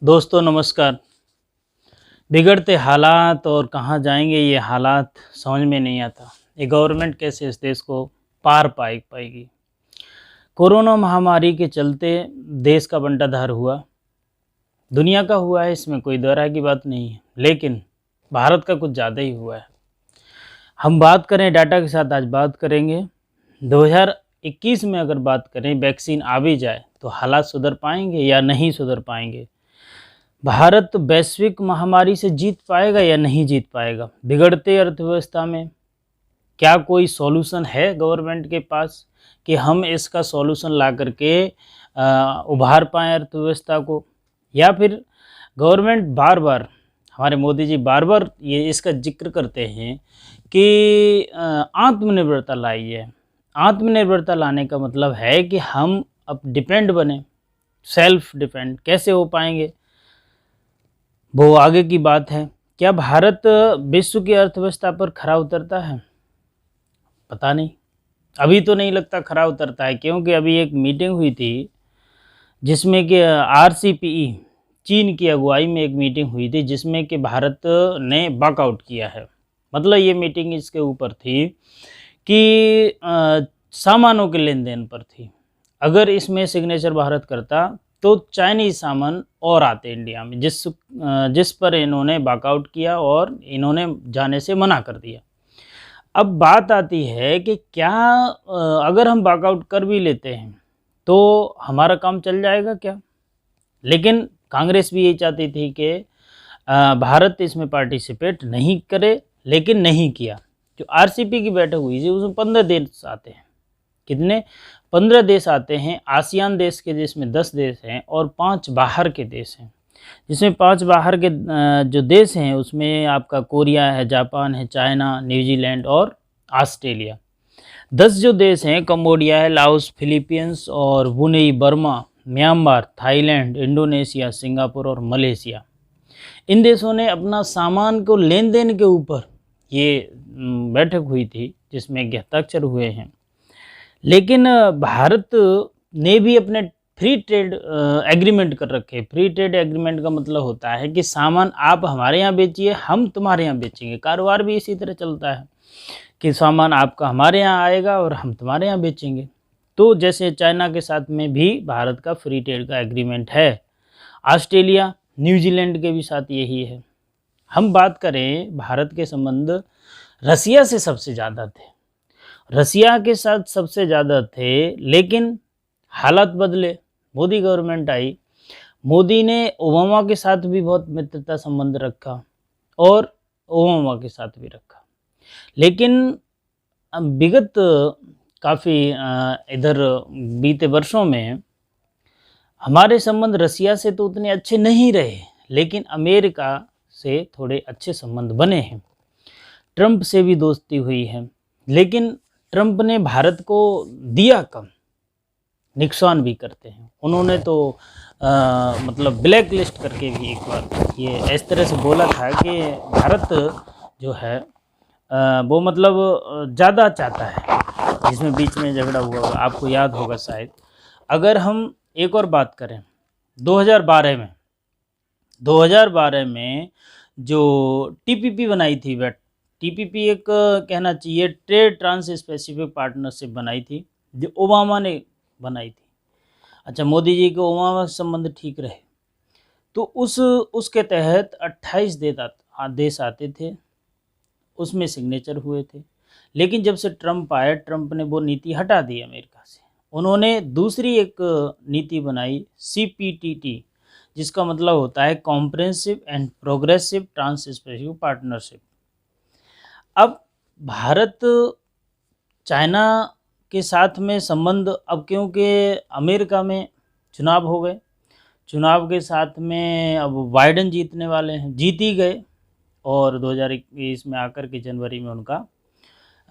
दोस्तों नमस्कार। बिगड़ते हालात और कहाँ जाएंगे ये हालात समझ में नहीं आता। ये गवर्नमेंट कैसे इस देश को पार पाएगी। कोरोना महामारी के चलते देश का बंटाधार हुआ, दुनिया का हुआ है, इसमें कोई दो राय की बात नहीं है, लेकिन भारत का कुछ ज़्यादा ही हुआ है। हम बात करें डाटा के साथ, आज बात करेंगे 2021 में अगर बात करें वैक्सीन आ भी जाए तो हालात सुधर पाएंगे या नहीं सुधर पाएंगे। भारत वैश्विक महामारी से जीत पाएगा या नहीं जीत पाएगा। बिगड़ते अर्थव्यवस्था में क्या कोई सॉल्यूशन है गवर्नमेंट के पास कि हम इसका सॉल्यूशन ला करके उभार पाएँ अर्थव्यवस्था को, या फिर गवर्नमेंट बार बार, हमारे मोदी जी बार बार ये इसका जिक्र करते हैं कि आत्मनिर्भरता लाई है। आत्मनिर्भरता लाने का मतलब है कि हम अब डिपेंड बने, सेल्फ डिपेंड कैसे हो पाएंगे वो आगे की बात है। क्या भारत विश्व की अर्थव्यवस्था पर खरा उतरता है? पता नहीं, अभी तो नहीं लगता खरा उतरता है, क्योंकि अभी एक मीटिंग हुई थी जिसमें कि RCPE चीन की अगुवाई में एक मीटिंग हुई थी जिसमें कि भारत ने वॉकआउट किया है। मतलब ये मीटिंग इसके ऊपर थी कि सामानों के लेन देन पर थी। अगर इसमें सिग्नेचर भारत करता तो चाइनीज़ सामान और आते इंडिया में, जिस पर इन्होंने वॉकआउट किया और इन्होंने जाने से मना कर दिया। अब बात आती है कि क्या अगर हम वॉकआउट कर भी लेते हैं तो हमारा काम चल जाएगा क्या? लेकिन कांग्रेस भी यही चाहती थी कि भारत इसमें पार्टिसिपेट नहीं करे, लेकिन नहीं किया। जो RCP की बैठक हुई थी उसमें 15 देश आते हैं। कितने? 15 देश आते हैं। आसियान देश के, जिसमें 10 देश हैं, और 5 बाहर के देश हैं। जिसमें 5 बाहर के जो देश हैं उसमें आपका कोरिया है, जापान है, चाइना, न्यूजीलैंड और ऑस्ट्रेलिया। 10 जो देश हैं, कंबोडिया है, लाओस, फिलीपींस और Brunei, Burma, Myanmar, Thailand, Indonesia, Singapore और मलेशिया। इन देशों ने अपना सामान को लेन देन के ऊपर ये बैठक हुई थी जिसमें हस्ताक्षर हुए हैं। लेकिन भारत ने भी अपने फ्री ट्रेड एग्रीमेंट कर रखे। फ्री ट्रेड एग्रीमेंट का मतलब होता है कि सामान आप हमारे यहाँ बेचिए, हम तुम्हारे यहाँ बेचेंगे। कारोबार भी इसी तरह चलता है कि सामान आपका हमारे यहाँ आएगा और हम तुम्हारे यहाँ बेचेंगे। तो जैसे चाइना के साथ में भी भारत का फ्री ट्रेड का एग्रीमेंट है। ऑस्ट्रेलिया, न्यूजीलैंड के भी साथ यही है। हम बात करें, भारत के संबंध रसिया से सबसे ज़्यादा थे, रसिया के साथ सबसे ज़्यादा थे, लेकिन हालात बदले। मोदी गवर्नमेंट आई, मोदी ने ओबामा के साथ भी बहुत मित्रता संबंध रखा और ओबामा के साथ भी रखा। लेकिन विगत काफ़ी इधर बीते वर्षों में हमारे संबंध रसिया से तो उतने अच्छे नहीं रहे, लेकिन अमेरिका से थोड़े अच्छे संबंध बने हैं। ट्रंप से भी दोस्ती हुई है, लेकिन ट्रंप ने भारत को दिया कम, नुकसान भी करते हैं। उन्होंने तो मतलब ब्लैक लिस्ट करके भी एक बार ये इस तरह से बोला था कि भारत जो है वो मतलब ज़्यादा चाहता है, जिसमें बीच में झगड़ा हुआ होगा, आपको याद होगा शायद। अगर हम एक और बात करें, 2012 में जो TPP बनाई थी, वह TPP एक कहना चाहिए ट्रेड ट्रांस स्पेसिफिक पार्टनरशिप बनाई थी, जो ओबामा ने बनाई थी। अच्छा, मोदी जी के ओबामा से संबंध ठीक रहे तो उसके तहत 28 देश आते थे, उसमें सिग्नेचर हुए थे। लेकिन जब से ट्रंप आए, ट्रंप ने वो नीति हटा दी अमेरिका से। उन्होंने दूसरी एक नीति बनाई, CPTT, जिसका मतलब होता है comprehensive and progressive trans Pacific partnership. अब भारत चाइना के साथ में संबंध, अब क्योंकि अमेरिका में चुनाव हो गए, चुनाव के साथ में अब बाइडेन जीतने वाले हैं, जीत ही गए, और 2021 में आकर के जनवरी में उनका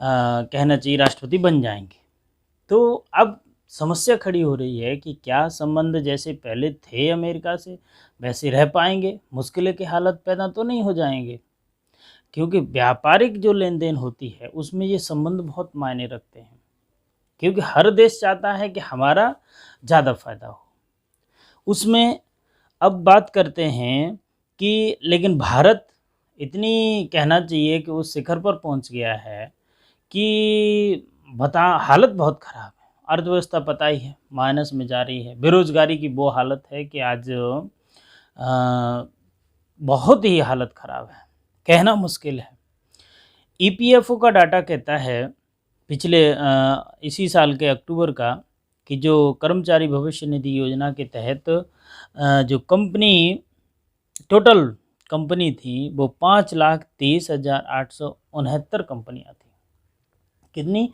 कहना चाहिए राष्ट्रपति बन जाएंगे। तो अब समस्या खड़ी हो रही है कि क्या संबंध जैसे पहले थे अमेरिका से वैसे रह पाएंगे? मुश्किलें के हालत पैदा तो नहीं हो जाएंगे? क्योंकि व्यापारिक जो लेन देन होती है उसमें ये संबंध बहुत मायने रखते हैं, क्योंकि हर देश चाहता है कि हमारा ज़्यादा फायदा हो। उसमें अब बात करते हैं कि लेकिन भारत इतनी कहना चाहिए कि उस शिखर पर पहुंच गया है कि बता हालत बहुत ख़राब है। अर्थव्यवस्था पता ही है माइनस में जा रही है। बेरोज़गारी की वो हालत है कि आज बहुत ही हालत ख़राब है, कहना मुश्किल है। ईपीएफओ का डाटा कहता है पिछले इसी साल के अक्टूबर का कि जो कर्मचारी भविष्य निधि योजना के तहत जो कंपनी टोटल कंपनी थी वो 5,30,869 कंपनियां थी। कितनी?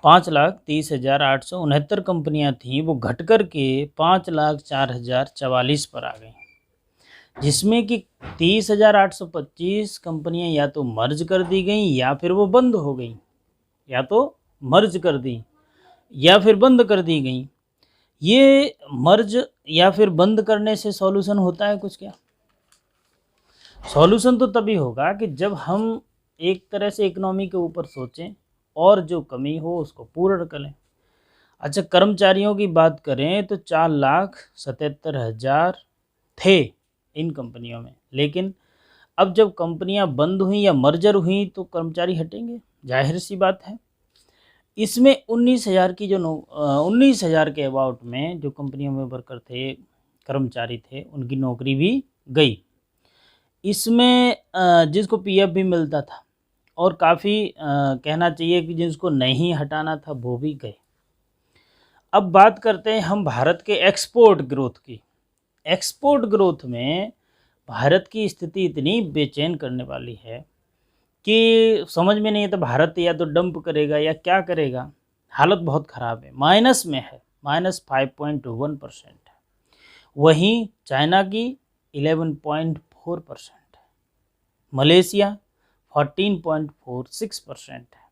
5,30,869 कंपनियां थी, वो घट कर के 5,04,044 पर आ गई, जिसमें कि 30,825 कंपनियां या तो मर्ज कर दी गई या फिर वो बंद हो गई, या तो मर्ज कर दी या फिर बंद कर दी गई। ये मर्ज या फिर बंद करने से सॉल्यूशन होता है कुछ क्या? सॉल्यूशन तो तभी होगा कि जब हम एक तरह से इकोनॉमी के ऊपर सोचें और जो कमी हो उसको पूर्ण करें। अच्छा, कर्मचारियों की बात करें तो 4,77,000 थे इन कंपनियों में, लेकिन अब जब कंपनियां बंद हुई या मर्जर हुई तो कर्मचारी हटेंगे, जाहिर सी बात है। इसमें 19,000 की जो 19,000 के अबाउट में जो कंपनियों में वर्कर थे, कर्मचारी थे, उनकी नौकरी भी गई। इसमें जिसको पीएफ भी मिलता था और काफ़ी कहना चाहिए कि जिसको नहीं हटाना था वो भी गए। अब बात करते हैं हम भारत के एक्सपोर्ट ग्रोथ की। एक्सपोर्ट ग्रोथ में भारत की स्थिति इतनी बेचैन करने वाली है कि समझ में नहीं आता भारत या तो डंप करेगा या क्या करेगा। हालत बहुत ख़राब है, माइनस में है, -5.1% है। वहीं चाइना की 11.4% है, मलेशिया 14.46% है।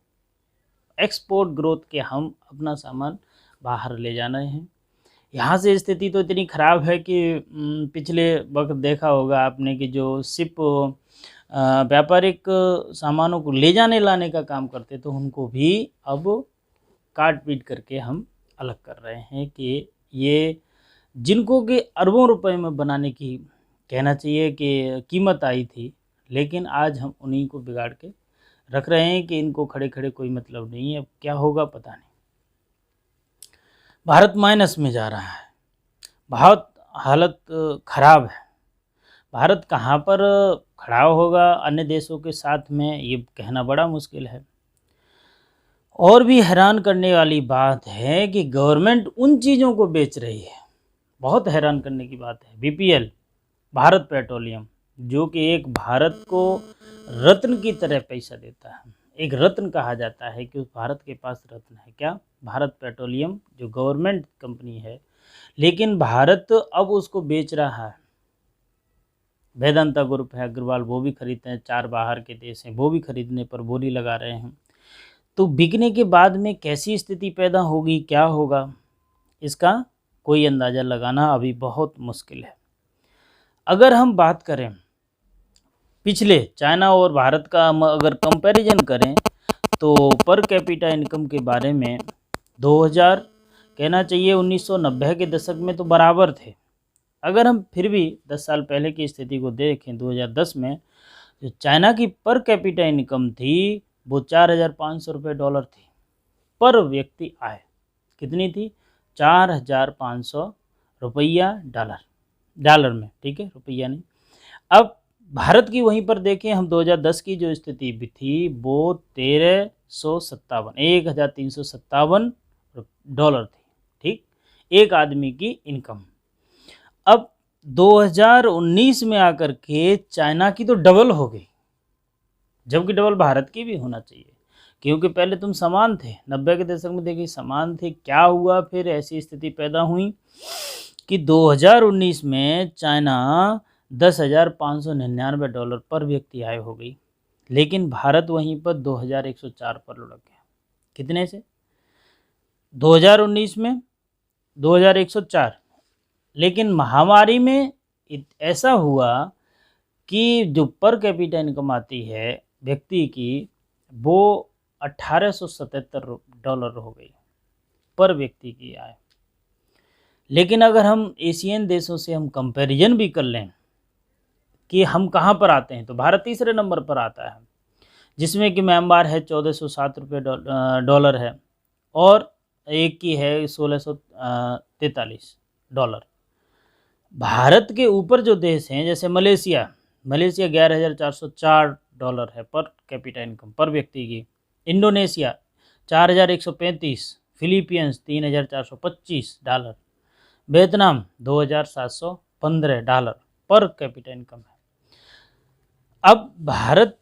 एक्सपोर्ट ग्रोथ के हम अपना सामान बाहर ले जाना है। यहाँ से स्थिति तो इतनी ख़राब है कि पिछले वक्त देखा होगा आपने कि जो शिप व्यापारिक सामानों को ले जाने लाने का काम करते तो उनको भी अब काट पीट करके हम अलग कर रहे हैं कि ये जिनको कि अरबों रुपए में बनाने की कहना चाहिए कि कीमत आई थी, लेकिन आज हम उन्हीं को बिगाड़ के रख रहे हैं कि इनको खड़े खड़े कोई मतलब नहीं है। अब क्या होगा पता नहीं। भारत माइनस में जा रहा है, बहुत हालत ख़राब है। भारत कहाँ पर खड़ा होगा अन्य देशों के साथ में, ये कहना बड़ा मुश्किल है। और भी हैरान करने वाली बात है कि गवर्नमेंट उन चीज़ों को बेच रही है, बहुत हैरान करने की बात है। बीपीएल, भारत पेट्रोलियम, जो कि एक भारत को रत्न की तरह पैसा देता है, एक रत्न कहा जाता है कि उस भारत के पास रत्न है। क्या? भारत पेट्रोलियम जो गवर्नमेंट कंपनी है, लेकिन भारत अब उसको बेच रहा है। वेदांता ग्रुप है, अग्रवाल, वो भी खरीदते हैं, 4 बाहर के देश हैं, वो भी खरीदने पर बोली लगा रहे हैं। तो बिकने के बाद में कैसी स्थिति पैदा होगी, क्या होगा, इसका कोई अंदाज़ा लगाना अभी बहुत मुश्किल है। अगर हम बात करें पिछले चाइना और भारत का अगर कंपैरिजन करें तो पर कैपिटा इनकम के बारे में 2000 कहना चाहिए 1990 के दशक में तो बराबर थे। अगर हम फिर भी 10 साल पहले की स्थिति को देखें, 2010 में जो चाइना की पर कैपिटा इनकम थी वो 4,500 रुपये डॉलर थी पर व्यक्ति आय। कितनी थी? 4,500 रुपया डॉलर में, ठीक है, रुपया नहीं। अब भारत की वहीं पर देखें हम, 2010 की जो स्थिति भी थी वो 1,357 डॉलर थी, ठीक, एक आदमी की इनकम। अब 2019 में आकर के चाइना की तो डबल हो गई, जबकि डबल भारत की भी होना चाहिए, क्योंकि पहले तुम समान थे। 90 के दशक में देखिए समान थे, क्या हुआ फिर ऐसी स्थिति पैदा हुई कि 2019 में चाइना 10,599 डॉलर पर व्यक्ति आय हो गई, लेकिन भारत वहीं पर 2,104 पर लुढ़क गया। कितने से? 2019 में 2,104, लेकिन महामारी में ऐसा हुआ कि जो पर कैपिटा इनकम आती है व्यक्ति की वो 1,877 डॉलर हो गई पर व्यक्ति की आय। लेकिन अगर हम एशियन देशों से हम कंपैरिजन भी कर लें कि हम कहाँ पर आते हैं, तो भारत तीसरे नंबर पर आता है, जिसमें कि म्यांमार है 1407 रुपये डॉलर है, और एक की है 1643 डॉलर। भारत के ऊपर जो देश हैं जैसे मलेशिया 11,404 डॉलर है पर कैपिटा इनकम पर व्यक्ति की। Indonesia 4,135, Philippines 3,425 dollar, Vietnam 2,715 dollar per capita income है। अब भारत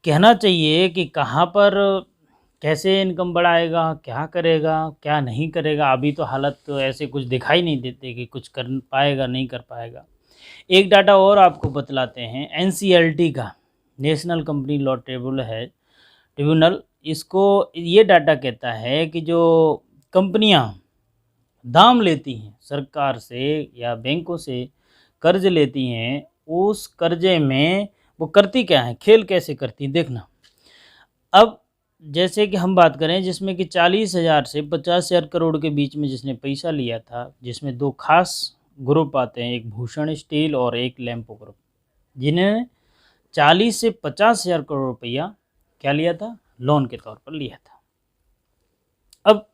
कहना चाहिए कि कहाँ पर कैसे इनकम बढ़ाएगा, क्या करेगा, क्या नहीं करेगा। अभी तो हालत तो ऐसे कुछ दिखाई नहीं देते कि कुछ कर पाएगा, नहीं कर पाएगा। एक डाटा और आपको बतलाते हैं, एनसीएलटी का, नेशनल कंपनी लॉ ट्रिब्यूनल, इसको ये डाटा कहता है कि जो कंपनियां दाम लेती हैं सरकार से या बैंकों से कर्ज लेती हैं, उस कर्जे में वो करती क्या है, खेल कैसे करती हैं, देखना। अब जैसे कि हम बात करें जिसमें कि 40,000 से 50,000 करोड़ के बीच में जिसने पैसा लिया था, जिसमें दो खास ग्रुप आते हैं, एक भूषण स्टील और एक लैम्पो ग्रुप, जिन्हें 40 से 50,000 करोड़ रुपया क्या लिया था, लोन के तौर पर लिया था। अब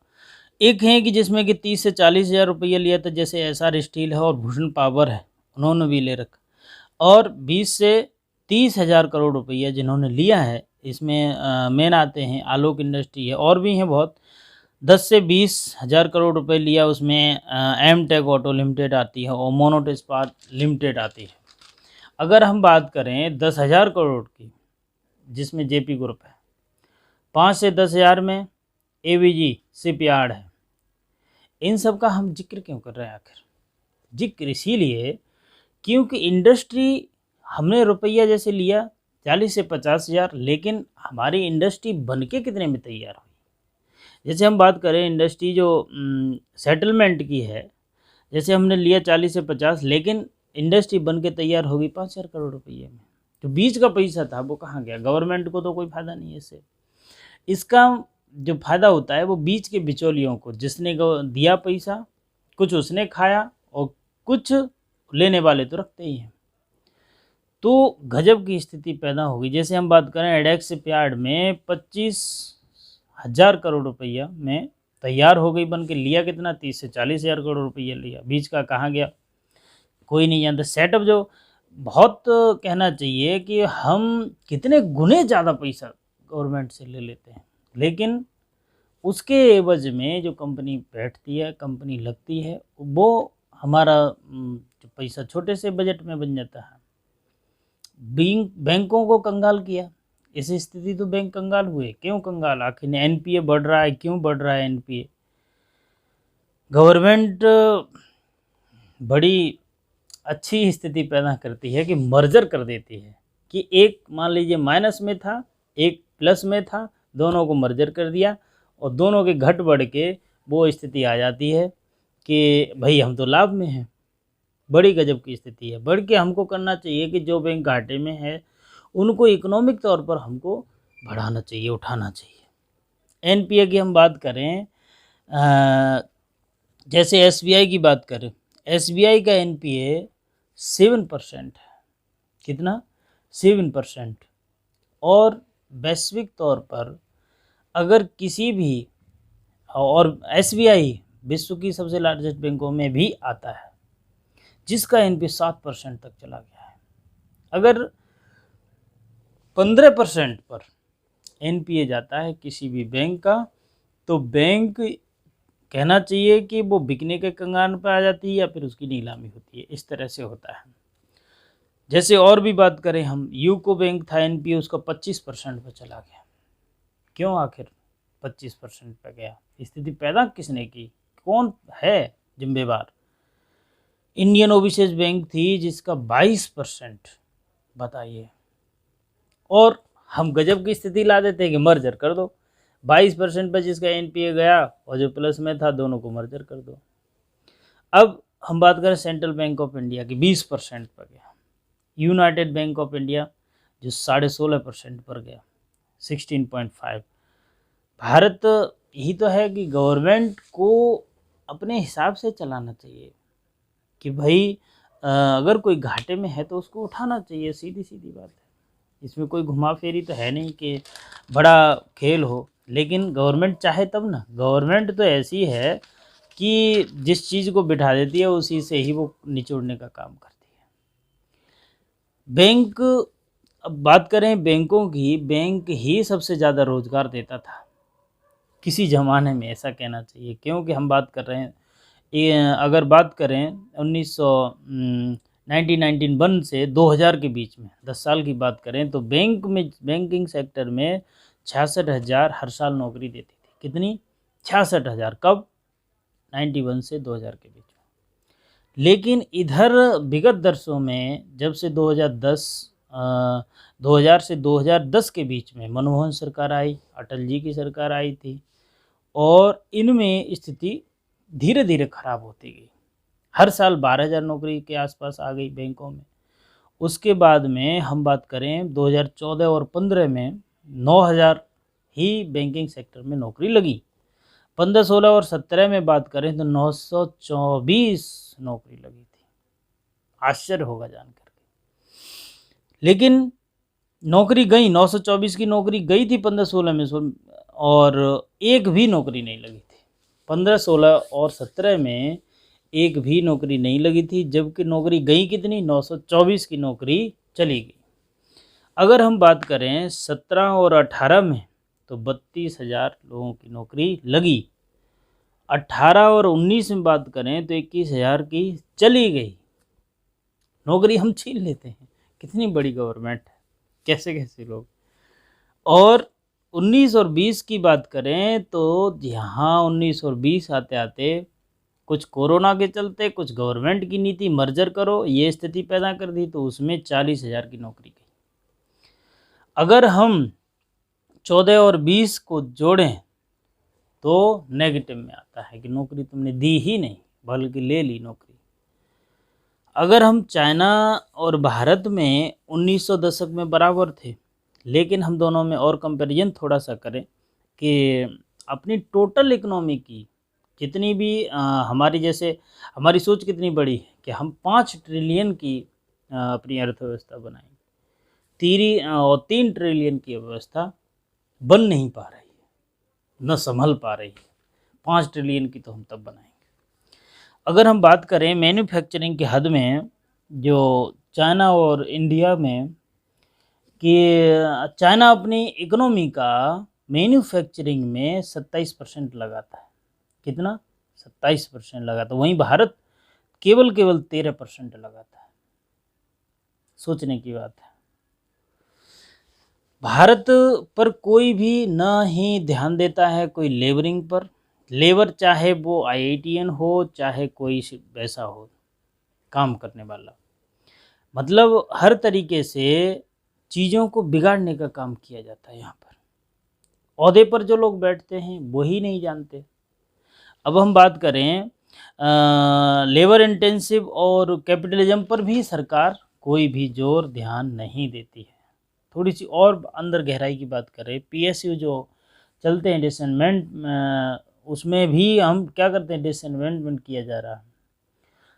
एक है कि जिसमें कि 30 से 40,000 रुपया लिया था, जैसे एसआर स्टील है और भूषण पावर है, उन्होंने भी ले रखा। और 20 से 30,000 करोड़ रुपया जिन्होंने लिया है, इसमें मेन आते हैं आलोक इंडस्ट्री है, और भी हैं बहुत। 10 से 20,000 करोड़ रुपए लिया, उसमें एम टेक ऑटो लिमिटेड आती है और मोनोट इस्पात लिमिटेड आती है। अगर हम बात करें 10,000 करोड़ की, जिसमें जेपी ग्रुप है, 5 से 10,000 में एवीजी शिपयार्ड है। इन सब का हम जिक्र क्यों कर रहे हैं? आखिर जिक्र इसीलिए क्योंकि इंडस्ट्री हमने रुपया जैसे लिया 40 से 50,000, लेकिन हमारी इंडस्ट्री बनके कितने में तैयार हुई। जैसे हम बात करें इंडस्ट्री जो सेटलमेंट की है, जैसे हमने लिया 40 से 50, लेकिन इंडस्ट्री बनके तैयार होगी 5,000 करोड़ रुपये में। तो बीच का पैसा था वो कहाँ गया? गवर्नमेंट को तो कोई फ़ायदा नहीं है इससे। इसका जो फ़ायदा होता है वो बीच के बिचौलियों को, जिसने दिया पैसा, कुछ उसने खाया और कुछ लेने वाले तो रखते ही हैं। तो गजब की स्थिति पैदा होगी। जैसे हम बात करें एडेक्स शिपयार्ड में 25,000 करोड़ रुपया में तैयार हो गई, बन के लिया कितना, 30 से 40,000 करोड़ रुपया लिया, बीच का कहाँ गया कोई नहीं जानता। सेटअप जो बहुत कहना चाहिए कि हम कितने गुने ज़्यादा पैसा गवर्नमेंट से ले लेते हैं, लेकिन उसके एवज में जो कंपनी बैठती है, कंपनी लगती है, वो हमारा जो पैसा छोटे से बजट में बन जाता है। बैंकों को कंगाल किया, इस स्थिति तो बैंक कंगाल हुए। क्यों कंगाल? आखिर एनपीए बढ़ रहा है, क्यों बढ़ रहा है एनपीए? गवर्नमेंट बड़ी अच्छी स्थिति पैदा करती है कि मर्जर कर देती है, कि एक मान लीजिए माइनस में था, एक प्लस में था, दोनों को मर्जर कर दिया और दोनों के घट बढ़ के वो स्थिति आ जाती है कि भाई हम तो लाभ में हैं। बड़ी गजब की स्थिति है। बढ़ के हमको करना चाहिए कि जो बैंक घाटे में है उनको इकोनॉमिक तौर पर हमको बढ़ाना चाहिए, उठाना चाहिए। एनपीए की हम बात करें, जैसे एसबीआई की बात करें, एसबीआई का एनपीए 7% है। कितना? 7%। और वैश्विक तौर पर अगर किसी भी, और एसबीआई विश्व की सबसे लार्जेस्ट बैंकों में भी आता है, जिसका एनपीए 7% तक चला गया है। अगर 15% पर एनपीए जाता है किसी भी बैंक का, तो बैंक कहना चाहिए कि वो बिकने के कंगाल पर आ जाती है या फिर उसकी नीलामी होती है। इस तरह से होता है। जैसे और भी बात करें हम, यूको बैंक था, एनपीए उसका 25% पर चला गया। क्यों आखिर 25% पर गया? स्थिति पैदा किसने की? कौन है जिम्मेवार? इंडियन ओवरसीज बैंक थी जिसका 22%, बताइए। और हम गजब की स्थिति ला देते हैं कि मर्जर कर दो। 22% पर जिसका एनपीए गया और जो प्लस में था, दोनों को मर्जर कर दो। अब हम बात करें सेंट्रल बैंक ऑफ इंडिया की, 20% पर गया। यूनाइटेड बैंक ऑफ इंडिया जो 16.5% पर गया, 16.5। भारत यही तो है कि गवर्नमेंट को अपने हिसाब से चलाना चाहिए कि भाई अगर कोई घाटे में है तो उसको उठाना चाहिए, सीधी-सीधी बात है। इसमें कोई घुमा-फेरी तो है नहीं कि बड़ा खेल हो, लेकिन गवर्नमेंट चाहे तब ना। गवर्नमेंट तो ऐसी है कि जिस चीज़ को बिठा देती है उसी से ही वो निचोड़ने का काम करती है। बैंक, अब बात करें बैंकों की, बैंक ही सबसे ज़्यादा रोज़गार देता था किसी ज़माने में, ऐसा कहना चाहिए। क्योंकि हम बात कर रहे हैं, ये अगर बात करें 1991 से 2000 के बीच में 10 साल की बात करें तो बैंक में, बैंकिंग सेक्टर में 66,000 हर साल नौकरी देती थी। कितनी? 66,000। कब? 91 से 2000 के बीच में। लेकिन इधर विगत वर्षों में जब से 2000 से 2010 के बीच में मनमोहन सरकार आई, अटल जी की सरकार आई थी, और इनमें स्थिति धीरे-धीरे खराब होती गई। हर साल 12,000 नौकरी के आसपास आ गई बैंकों में। उसके बाद में हम बात करें 2014 और 15 में 9,000 ही बैंकिंग सेक्टर में नौकरी लगी। 15, 16 और 17 में बात करें तो 924 नौकरी लगी थी। आश्चर्य होगा जान कर के। लेकिन नौकरी गई, 924 की नौकरी गई थी 15-16 में, और एक भी नौकरी नहीं लगी थी। 15, 16 और 17 में एक भी नौकरी नहीं लगी थी, जबकि नौकरी गई कितनी? 924 की नौकरी चली गई। अगर हम बात करें 17 और 18 में तो 32,000 लोगों की नौकरी लगी। 18 और 19 में बात करें तो 21,000 की चली गई। नौकरी हम छीन लेते हैं। कितनी बड़ी गवर्नमेंट है, कैसे-कैसे लोग। और 19 और 20 की बात करें तो यहाँ 19 और 20 आते-आते कुछ कोरोना के चलते, कुछ गवर्नमेंट की नीति मर्जर करो, ये स्थिति पैदा कर दी, तो उसमें 40,000 की नौकरी गई। अगर हम 14 और 20 को जोड़ें तो नेगेटिव में आता है कि नौकरी तुमने दी ही नहीं, बल्कि ले ली नौकरी। अगर हम चाइना और भारत में 1900 दशक में बराबर थे, लेकिन हम दोनों में और कंपैरिजन थोड़ा सा करें कि अपनी टोटल इकोनॉमी की जितनी भी हमारी, जैसे हमारी सोच कितनी बड़ी है कि हम 5 ट्रिलियन की अपनी अर्थव्यवस्था बनाएंगे। 3 ट्रिलियन की व्यवस्था बन नहीं पा रही है, न संभल पा रही है। 5 ट्रिलियन की तो हम तब बनाएंगे। अगर हम बात करें मैन्युफैक्चरिंग की हद में, जो चाइना और इंडिया में, कि चाइना अपनी इकोनॉमी का मैन्युफैक्चरिंग में 27% लगाता है। कितना? 27% लगाता है। वहीं भारत केवल 13% लगाता है। सोचने की बात है। भारत पर कोई भी न ही ध्यान देता है कोई लेबरिंग पर। लेबर चाहे वो IITian हो, चाहे कोई वैसा हो काम करने वाला, मतलब हर तरीके से चीज़ों को बिगाड़ने का काम किया जाता है यहाँ पर। ओहदे पर जो लोग बैठते हैं वही नहीं जानते। अब हम बात करें लेबर इंटेंसिव और कैपिटलिज्म पर भी सरकार कोई भी जोर ध्यान नहीं देती है। थोड़ी सी और अंदर गहराई की बात करें, PSU जो चलते हैं डिसमेंटमेंट, उसमें भी हम क्या करते हैं? डिसमेंटमेंट किया जा रहा है।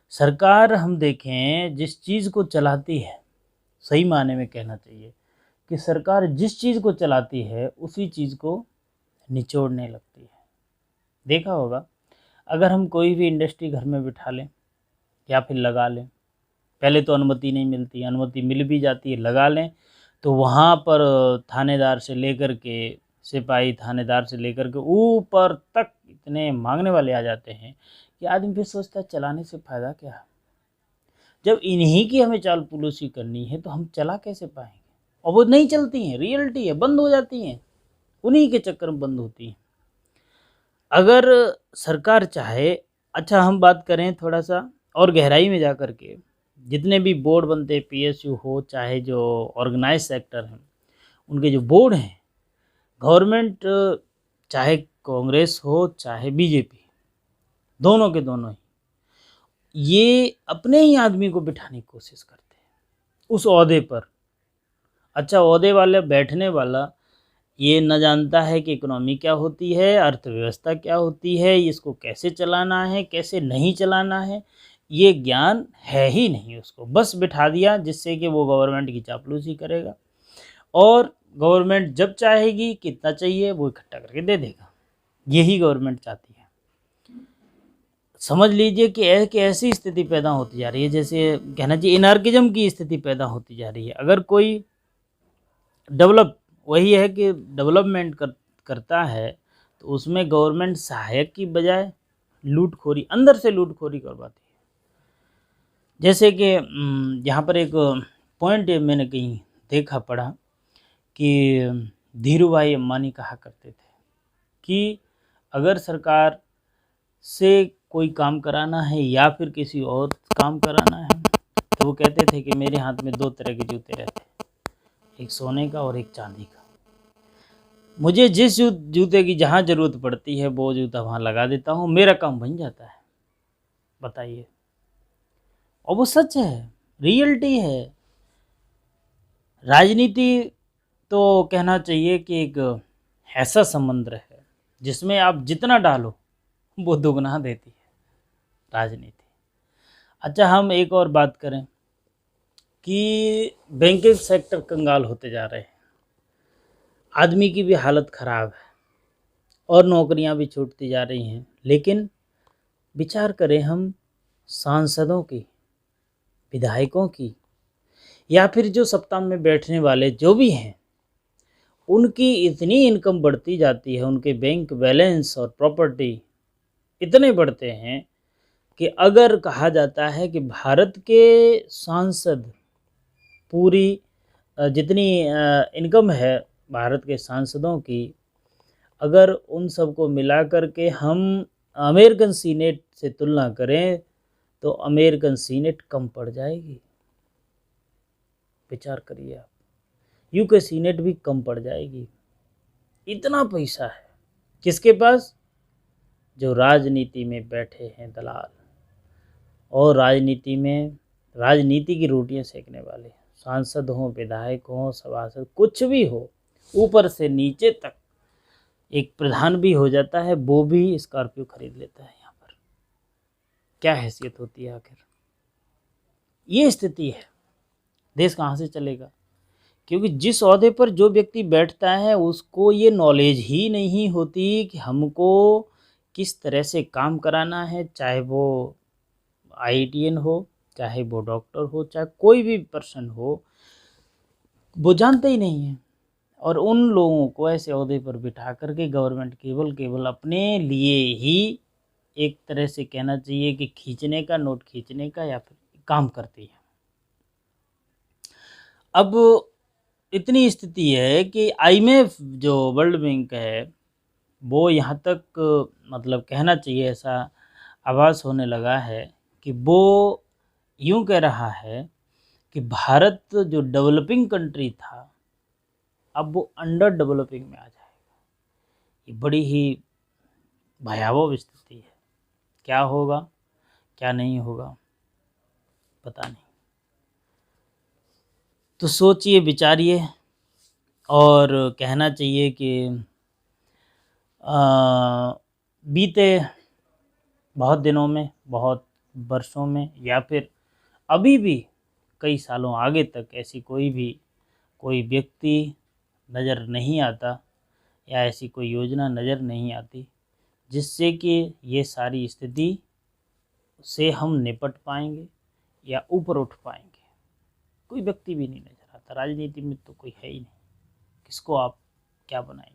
सरकार हम देखें जिस चीज़ को चलाती है, सही माने में कहना चाहिए कि सरकार जिस चीज़ को चलाती है उसी चीज़ को निचोड़ने लगती है। देखा होगा, अगर हम कोई भी इंडस्ट्री घर में बिठा लें या फिर लगा लें, पहले तो अनुमति नहीं मिलती, अनुमति मिल भी जाती है, लगा लें तो वहाँ पर थानेदार से लेकर के, सिपाही थानेदार से लेकर के ऊपर तक इतने मांगने वाले आ जाते हैं कि आदमी फिर सोचता है चलाने से फ़ायदा क्या है। जब इन्हीं की हमें चाल पलूसी करनी है तो हम चला कैसे पाएंगे? और वो नहीं चलती हैं, रियलिटी है, बंद हो जाती हैं, उन्हीं के चक्कर में बंद होती हैं। अगर सरकार चाहे, अच्छा हम बात करें थोड़ा सा और गहराई में जा कर के, जितने भी बोर्ड बनते हैं, PSU हो चाहे जो ऑर्गेनाइज सेक्टर हैं, उनके जो बोर्ड हैं, गवर्नमेंट चाहे कांग्रेस हो चाहे BJP, दोनों के दोनों ही ये अपने ही आदमी को बिठाने की कोशिश करते हैं उस ओहदे पर। अच्छा, ओहदे वाले बैठने वाला ये न जानता है कि इकोनॉमी क्या होती है, अर्थव्यवस्था क्या होती है, इसको कैसे चलाना है, कैसे नहीं चलाना है, ये ज्ञान है ही नहीं उसको। बस बिठा दिया जिससे कि वो गवर्नमेंट की चापलूसी करेगा और गवर्नमेंट जब चाहेगी कितना चाहिए वो इकट्ठा करके दे देगा। यही गवर्नमेंट चाहती है। समझ लीजिए कि ऐसी स्थिति पैदा होती जा रही है, जैसे कहना चाहिए एनार्किज्म की स्थिति पैदा होती जा रही है। अगर कोई डेवलप वही है कि डेवलपमेंट करता है तो उसमें गवर्नमेंट सहायक की बजाय लूटखोरी, अंदर से लूटखोरी करवाती है। जैसे कि यहाँ पर एक पॉइंट मैंने कहीं देखा पढ़ा कि धीरूभाई अंबानी कहा करते थे कि अगर सरकार से कोई काम कराना है या फिर किसी और काम कराना है तो वो कहते थे कि मेरे हाथ में 2 तरह के जूते रहते हैं, एक सोने का और एक चांदी का। मुझे जिस जूते की जहाँ ज़रूरत पड़ती है वो जूता वहाँ लगा देता हूँ, मेरा काम बन जाता है। बताइए, और वो सच है, रियलिटी है। राजनीति तो कहना चाहिए कि एक ऐसा समुद्र है जिसमें आप जितना डालो वो दुगना देती है राजनीति। अच्छा, हम एक और बात करें कि बैंकिंग सेक्टर कंगाल होते जा रहे हैं, आदमी की भी हालत ख़राब है और नौकरियां भी छूटती जा रही हैं। लेकिन विचार करें हम सांसदों की, विधायकों की, या फिर जो सत्ता में बैठने वाले जो भी हैं, उनकी इतनी इनकम बढ़ती जाती है, उनके बैंक बैलेंस और प्रॉपर्टी इतने बढ़ते हैं कि अगर कहा जाता है कि भारत के सांसद पूरी जितनी इनकम है भारत के सांसदों की, अगर उन सबको मिला कर के हम अमेरिकन सीनेट से तुलना करें तो अमेरिकन सीनेट कम पड़ जाएगी। विचार करिए आप, यूके सीनेट भी कम पड़ जाएगी। इतना पैसा है किसके पास? जो राजनीति में बैठे हैं दलाल और राजनीति की रोटियां सेकने वाले, सांसद हों, विधायक हों, सभासद, कुछ भी हो, ऊपर से नीचे तक। एक प्रधान भी हो जाता है, वो भी स्कॉर्पियो खरीद लेता है। यहाँ पर क्या हैसियत होती है आखिर? ये स्थिति है, देश कहाँ से चलेगा? क्योंकि जिस ओहदे पर जो व्यक्ति बैठता है उसको ये नॉलेज ही नहीं होती कि हमको किस तरह से काम कराना है, चाहे वो आईटीएन हो, चाहे वो डॉक्टर हो, चाहे कोई भी पर्सन हो, वो जानते ही नहीं है। और उन लोगों को ऐसे ओहदे पर बिठा करके गवर्नमेंट केवल अपने लिए ही एक तरह से कहना चाहिए कि खींचने का, नोट खींचने का या फिर काम करती है। अब इतनी स्थिति है कि आईएमएफ जो वर्ल्ड बैंक है वो यहाँ तक मतलब कहना चाहिए ऐसा आभास होने लगा है कि वो यूँ कह रहा है कि भारत जो डेवलपिंग कंट्री था अब वो अंडर डेवलपिंग में आ जाएगा। ये बड़ी ही भयावह स्थिति है। क्या होगा क्या नहीं होगा पता नहीं। तो सोचिए, विचारिए और कहना चाहिए कि बीते बहुत दिनों में, बहुत वर्षों में, या फिर अभी भी कई सालों आगे तक ऐसी कोई व्यक्ति नज़र नहीं आता या ऐसी कोई योजना नज़र नहीं आती जिससे कि ये सारी स्थिति से हम निपट पाएंगे या ऊपर उठ पाएंगे। कोई व्यक्ति भी नहीं नज़र आता। राजनीति में तो कोई है ही नहीं, किसको आप क्या बनाएंगे?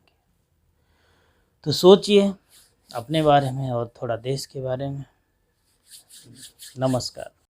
तो सोचिए अपने बारे में और थोड़ा देश के बारे में। नमस्कार।